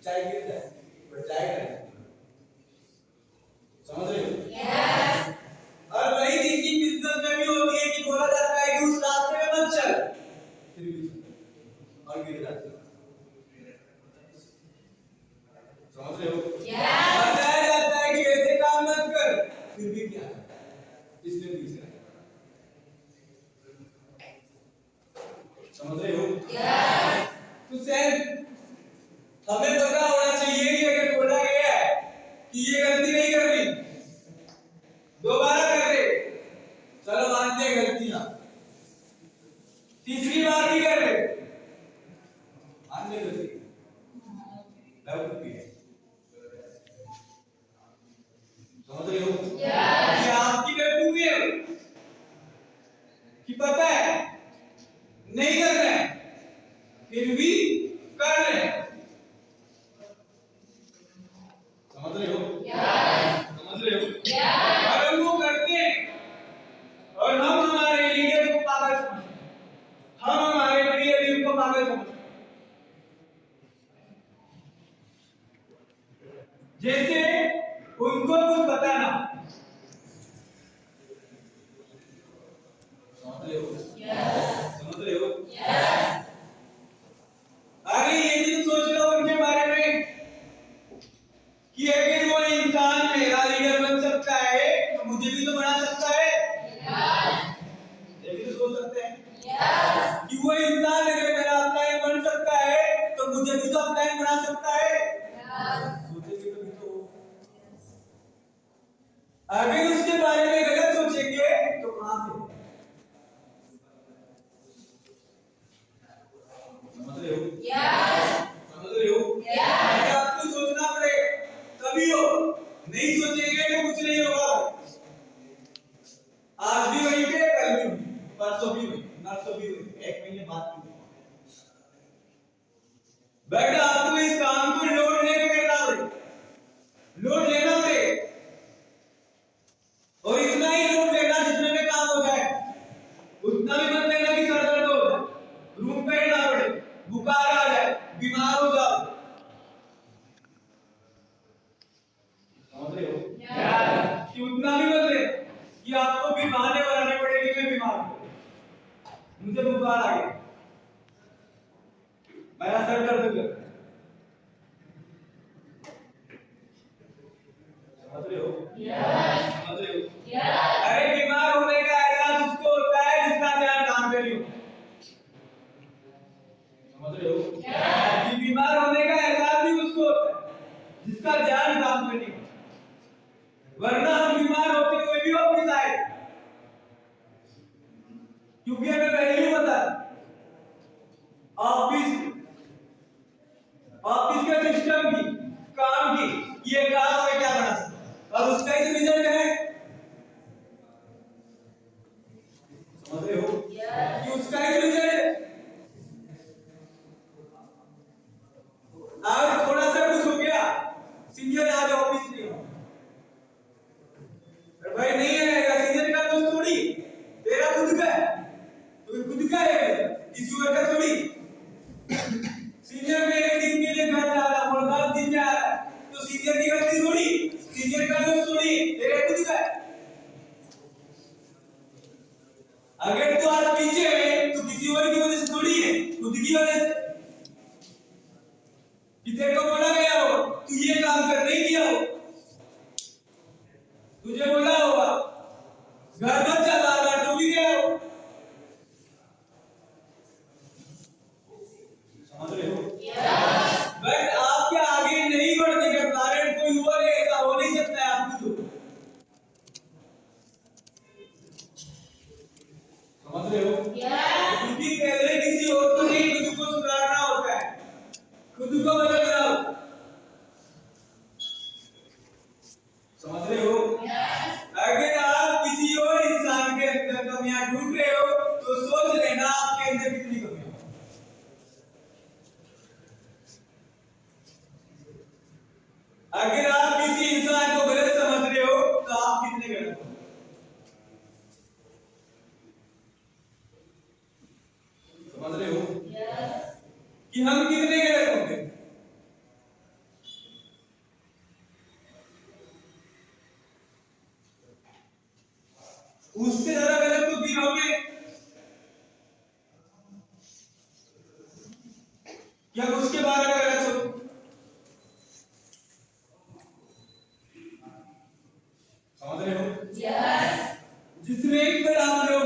चाय गिर जाए पर चाय नहीं, समझ रहे हो? और वही थिंकिंग बिजनेस में भी होती है कि बोला जाता है कि उस रास्ते में मत चल, फिर भी चल और गिर जाते हो, समझ रहे हो? बताया जाता है कि ऐसे काम मत कर, फिर भी क्या इसमें पीछे, समझ रहे हो? तो सर हमें पता होना चाहिए कि अगर बोला गया है कि ये गलती नहीं करनी, दोबारा कर दे, चलो मानते हैं गलतियां, तीसरी बार भी कर दे, मान ले गलती बेवकूफी है, समझ रहे हो? कि आपकी बेवकूफी है कि पता है नहीं करना है फिर भी कर रहे हैं, समझ रहे हो? समझ रहे हो? और हम वो करते हैं और हम हमारे लीडर को पागल समझते हैं, हम हमारे प्रिय लीडर को पागल समझते हैं, जैसे उनको कुछ पता ना, समझ रहे हो? समझ रहे हो? आगे ये भी तो सोच लो उनके बारे में कि अगर वो इंसान मेरा लीडर बन सकता है तो मुझे भी तो बना सकता है, ये भी तो सोच सकते हैं कि वो इंसान अगर मेरा अपलाइन बन सकता है तो मुझे भी तो अपलाइन बना सकता है, सोचेंगे कभी तो, अगर उसके बारे में गलत सोचेंगे तो कहां से, समझ रहे हो? समझ रहे हो? आपको सोचना पड़ेगा तभी हो, नहीं सोचेंगे तो कुछ नहीं होगा, आज भी वही पे, कल भी वही, परसों भी वही, नरसों भी वही, एक महीने बाद भी वही, बट आपको इस काम को लोड लेके करना पड़ेगा, लोड लेना पड़ेगा और इतना ही लोड लेना जितने में काम हो जाए, उतना भी मत लेना कि सर दर्द हो जाए, रूम पे रहना पड़े, बुखार आ जाए, बीमार हो जाओ, समझ रहे हो? कि उतना भी मत ले कि आपको भी बहाने बनाने पड़े कि मैं बीमार हूं, मुझे बुखार आ गया, मेरा सर दर्द कर, समझ रहे हो? समझ रहे हो? अरे बीमार होने का एहसास उसको होता है जिसका ध्यान काम पे नहीं होता, समझ रहे हो? कि बीमार होने का एहसास भी उसको होता है जिसका ध्यान काम पे नहीं होता, वरना हम बीमार होते हुए भी ऑफिस आए क्योंकि हमें वैल्यू पता है ऑफिस ऑफिस के सिस्टम की, काम की, ये काम में क्या बना सकता और उसका ही रिजल्ट है, समझ रहे हो? कि उसका ही रिजल्ट है, अगर थोड़ा सा कुछ हो गया सीनियर आज ऑफिस नहीं हो, भाई नहीं आएगा, सीनियर का दोस्त थोड़ी, तेरा खुद का है, तो खुद का है, किसी और का थोड़ी, सीनियर में एक दिन के लिए घर जा रहा है और 10 दिन में आ रहा है तो सीनियर की गलती थोड़ी, सीनियर का दोस्त थोड़ी, तेरे खुद का है, अगर तू आज पीछे है तो किसी और की वजह से थोड़ी है, खुद की वजह से, कि तेरे को बोला गया हो तू ये काम कर नहीं किया हो, तुझे बोला होगा घर मत जा, बार-बार तो भी गया हो, समझ रहे हो? बट आपके आगे नहीं बढ़ने का कारण कोई और ऐसा हो नहीं सकता है, आप खुद, समझ रहे हो? क्योंकि पहले किसी और को नहीं खुद को सुधारना होता है, खुद को बदलना होता है, समझ रहे हो? अगर आप किसी और इंसान के अंदर कमियां ढूंढ रहे हो तो सोच लेना आपके अंदर कितनी कमियां, अगर आप किसी इंसान को गलत समझ रहे हो तो आप कितने गलत हो, समझ रहे हो? कि हम कितने गलत होंगे, उससे ज्यादा गलत तो फिर होगे। क्या उसके बारे में गलत